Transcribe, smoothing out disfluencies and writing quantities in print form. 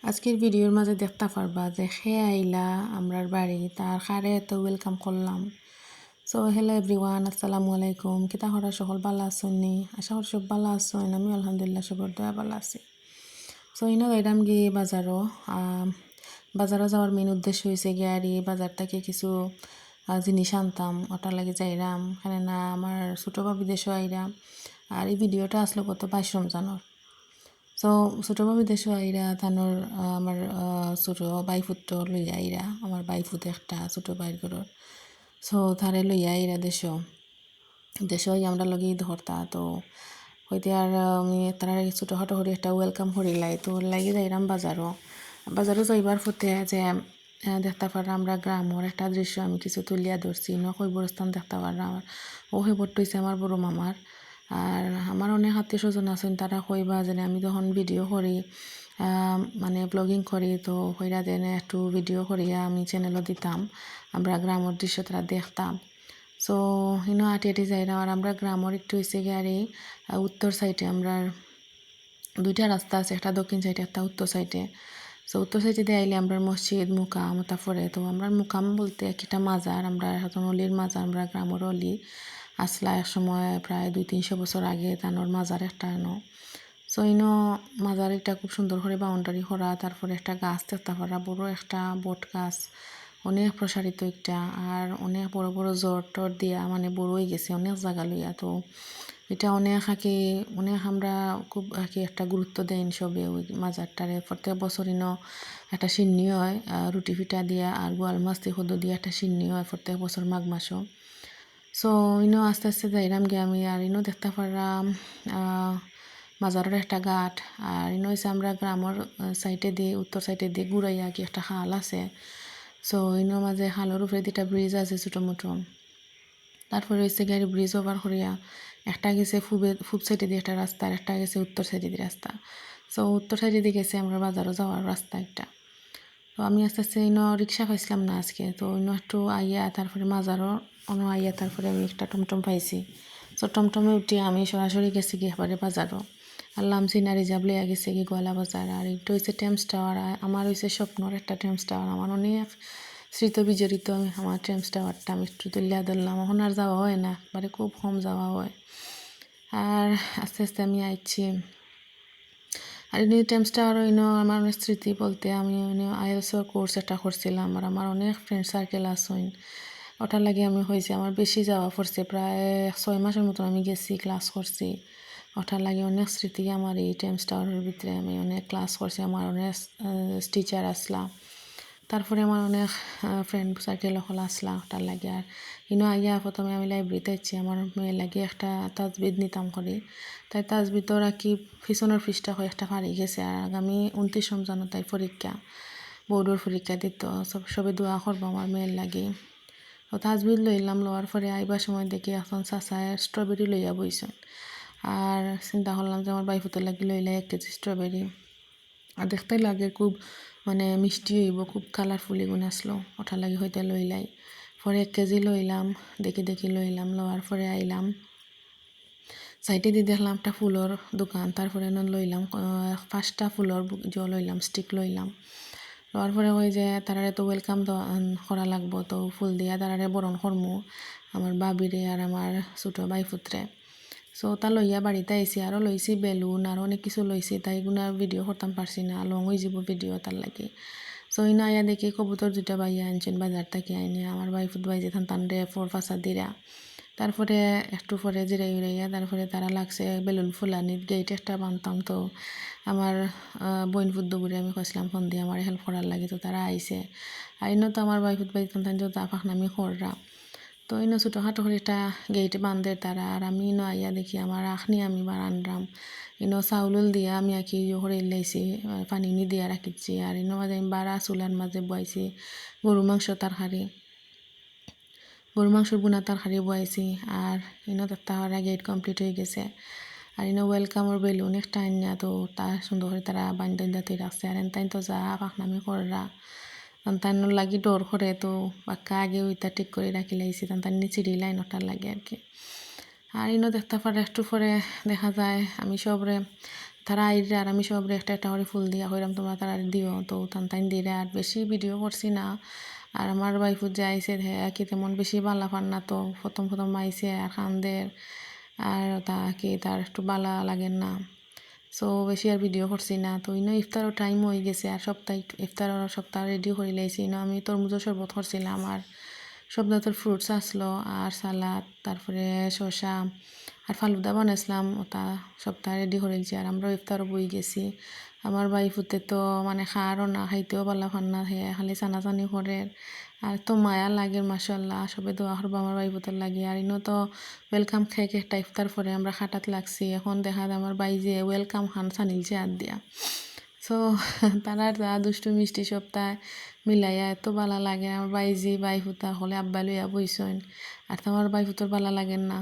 আজকের ভিডিওর মাঝে দেখতে পারবা যে খেয়ে আইলা আমরার বাড়ি তার খারে তো ওয়েলকাম করলাম। সো হ্যালো এভরিওয়ান, আসসালামু আলাইকুম। কিতা করা সকল ভালো আছেন নি? আশা করি সব ভালো আছেন। আমি আলহামদুলিল্লাহ সবর দয়া ভালো আছি। সো ইনো গাইলাম গিয়ে বাজারও বাজারও যাওয়ার মেন উদ্দেশ্য হয়েছে গিয়ে আর এই বাজার থেকে কিছু জিনিস আনতাম, ওটার লাগে যাইরাম কেন না আমার ছোটো বা বিদেশও আইরাম। আর এই ভিডিওটা আসলো গত 22 রমজানের। সো ছোটো বিদেশও আইরা তানোর আমার ছোটো বাইফুত লইয়া আইরা, আমার বাইফুত একটা ছোটো বাইর ঘরের। সো তারে লইয়া আইরা দেশও আমরা লগেই ধরতা তো হইতে আর আমি তারা ছোটোখাটো করে একটা ওয়েলকাম করিলাই তো লাগি যাইরাম বাজারও যাইবার ফতে যে দেখতে পারলাম আমরা গ্রামের একটা দৃশ্য আমি কিছু তুলিয়া ধরছি কৈবরস্থান দেখতে পারলাম। ও হেবরটা হইছে আমার বড় মামার। আর আমার অনেক আত্মীয় স্বজন আছেন, তারা কইবা যে আমি যখন ভিডিও করি মানে ব্লগিং করি তো কইরা দেন একটু ভিডিও করিয়া আমি চ্যানেলও দিতাম, আমরা গ্রামের দৃশ্য তারা দেখতাম। সো ইনো আটি আটি যাইরা আর আমরা গ্রামের একটু হয়েছে গাড়ি উত্তর সাইডে আমরা দুইটা রাস্তা আছে, একটা দক্ষিণ সাইডে একটা উত্তর সাইডে। সো উত্তর সাইডে দিয়ে আইলে আমরা মসজিদ মুকাম তারপরে তো আমরা মুকাম বলতে একটা মাজার, আমরা এখন অলির মাজার, আমরা গ্রামের অলি আসলা এক সময় প্রায় 200-300 বছর আগে তানোর মাজার একটা এনো। সো ইনো মাজার এটা খুব সুন্দর করে বাউন্ডারি করা, তারপরে একটা গাছ দেখতে পারা, বড় একটা বট গাছ, অনেক প্রসারিত একটা, আর অনেক বড় বড় জোর টর দিয়া মানে বড় হয়ে গেছে অনেক জায়গা লইয়া। তো এটা অনেক আমরা খুব একটা গুরুত্ব দেন সবে ওই মাজারটারে। প্রত্যেক বছর ইনো একটা সিন্নি হয় রুটি ফিটা দিয়া আর গোয়াল মাছ দিয়ে হদো দিয়ে একটা সিন্নি হয় প্রত্যেক বছর মাঘ মাসও। সো ইনো আস্তে আস্তে যাইরাম গে আমি আর ইনো দেখতে পারলাম মাজারের একটা ঘাট। আর ইনো হয়েছে আমরা গ্রামের সাইডে দিয়ে উত্তর সাইডে দিয়ে ঘুরাইয়া কি একটা খাল আছে। সো ইনোর মাঝে খালের উপরে দুটা ব্রিজ আছে ছোটো মোটো। তারপরে হয়েছে গাড়ি ব্রিজ ওভার করিয়া একটা গেছে ফুব সাইডে দিয়ে একটা রাস্তা, আর একটা গেছে উত্তর সাইডে দিয়ে রাস্তা। সো উত্তর সাইডে দিয়ে গেছে আমরা বাজারও যাওয়ার রাস্তা একটা। তো আমি আস্তে আস্তে ইনো রিক্সা পাইছিলাম না আজকে, তো ইনো একটু আইয়া তারপরে মাজারও অন্য আইয়া তারপরে আমি একটা টমটম পাইছি। সো টমটমে উঠে আমি সরাসরি গেছি গিয়ে এবারে বাজারও আল্লাম সিনারি যাব লইয়া গেছে কি গোয়ালা বাজার। আর এটা হয়েছে টেমস টাওয়ার, আমার হয়েছে স্বপ্নর একটা টেমস টাওয়ার, আমার অনেক স্মৃত বিজড়িত আমার টেমস টাওয়ারটা। আমি একটু তুলিয়া ধরলাম, এখন আর যাওয়া হয় না, একবারে খুব কম যাওয়া হয়। আর আস্তে আস্তে আমি আইছি আর ইনি টেমস টাওয়ারও ইনো আমার স্মৃতি বলতে আমি আইএলসের কোর্স একটা করছিলাম, আর আমার অনেক ফ্রেন্ড সার্কেল আসইন, ওটার লাগে আমি হয়েছে আমার বেশি যাওয়া পড়ছে, প্রায় 6 মাসের মতন আমি গেছি ক্লাস করছি। ওটার লাগে অনেক স্মৃতি আমার এই টেমস টাওয়ারের ভিতরে, আমি অনেক ক্লাস করছি, আমার অনেক টিচার আসলা, তারপরে আমার অনেক ফ্রেন্ড সার্কেল হল আসলা ওটার লাগে। আর ইনো আইয়া প্রথমে আমি লাইব্রেরিতে যাচ্ছি, আমার মেয়ে লাগে একটা তাজবিদ নিতাম করি, তাই তাজবিদর আর কি পিছনের পৃষ্ঠা হয়ে একটা ফাড়ি গেছে। আর আগামী 29 রমজানও তাই পরীক্ষা, বোর্ডের পরীক্ষা দিত, সবে দোয়া করবো আমার মেয়ের লাগে। তো তাজবিদ লইলাম, লওয়ার পরে আইবার সময় দেখি এখন চাচায় স্ট্রবেরি লইয়া বইছেন। আর চিন্তা করলাম যে আমার বাইফুতের লাগি লইলে 1 কেজি স্ট্রবেরি, আর দেখতে লাগে খুব মানে মিষ্টি হইব, খুব কালারফুল এগুলো আসলো, ওঠার লাগে হইতে লইলাই। পরে 1 কেজি লইলাম, দেখি লইলাম, লওয়ার পরে আইলাম সাইডে দিয়ে দেখলাম একটা ফুলের দোকান, তারপরে লইলাম 5টা ফুলের লইলাম স্টিক লইলাম। লওয়ার পরে ওই যে তারারে তো ওয়েলকাম করা লাগবো, তো ফুল দিয়া তারারে বরণ করমু আমার বাবিরে আর আমার ছোটো বাইফুতরে। সো তা লইয়া বাড়িতে আইসি, আরও লইছি বেলুন আর অনেক কিছু লইছি, তাই এগুলো ভিডিও করতাম পারছি না, লং হয়ে যাব ভিডিও তার লাগে। সো ইনা আইয়া দেখি কবুতর 2টা বাইয়া আনছেন বাজার থেকে আইনে, আমার বাইফুত বাই যেতাম তানরে 4-5 দিরা। তারপরে একটু পরে জিরাই উড়াইয়া তারপরে তারা লাগছে বেলুন ফুলানির গেট একটা বানতাম। তো আমার বইন ফুদ্দ করে আমি কইছিলাম ফোন দিয়ে আমার হেল্প করার লাগে, তো তারা আইসে আইনো তো আমার বাইফুত বাই তান যত আপাক নামি কররা। তো ইনো ছোটোখাটো করে একটা গেট বান্ধে তারা, আর আমি ইনো আইয়া দেখি আমার আখনি আমি বারান্দাম ইনো চাউল দিয়া আমি আঁকি করে লাইছি, পানি নি দিয়া রাখিছি। আর ইনো মাঝে আমি বাড়া চুলার মাঝে বয়াইছি গরু মাংস তরকারি, গরু মাংসের বুনা তরকারি বয়াইছি। আর ইনো তারা গেট কমপ্লিট হয়ে গেছে। আর ইনো ওয়েলকামর বেলুন একটা আইনা, তো তা সুন্দর করে তারা বান্ধা তৈরি রাখছে। আর এনতাইন তো যা পাখনামি কররা তার লাগি ডর করে, তো বাক্কা আগে ওইটা ঠিক করে রাখি লাইছি তার নিচে লাইন ওটার লাগে আর কি। আর ইনো দেখতে পারে একটু পরে দেখা যায় আমি সবরে তারা আইরে আর আমি সব একটা একটা করে ফুল দিয়া কইরাম তোমরা তারা দিও তো টান দিলে আর বেশি ভিডিও করছি না আর আমার বাইফুত যে আইসে হ্যাঁ কি তেমন বেশি বালা পান না তো প্রথম আইসে আর খানদের আর তা কি তার একটু বালা লাগেন না সো বেশি আর ভিডিও করছি না তো ইনো ইফতারও টাইম হয়ে গেছে আর সপ্তাহ রেডি করে লাইছি ইনো আমি তরমুজের শরবত করছিলাম আর সব জাতের ফ্রুটস আসলো আর সালাদ তারপরে শসা আর ফালুদা বানাইছিলাম ওটা সপ্তাহ রেডি করে দিয়েছি আর আমরাও ইফতারও বই গেছি আমার বাইফুতে তো মানে খাওয়ারও না খাইতেও পারলা ফান না হে খালি চানাচানি করে আর তো মায়া লাগে মাশাআল্লাহ সবে দোয়া করবো আমার বাইফুতের লাগে আর ইনো তো ওয়েলকাম খেয়ে একটা ইফতার পরে আমরা খাটাত লাগছি এখন দেখা যায় আমার বাই যে ওয়েলকাম খান সানিলছে আর দিয়া সো তারার যা দুষ্টু মিষ্টি সপ্তাহ মিলাইয়া এত বালা লাগে আমার বাইজি বাইফুতা হলে আব্বা লইয়া বইসইন আর তো আমার বাইফুতর বালা লাগেন না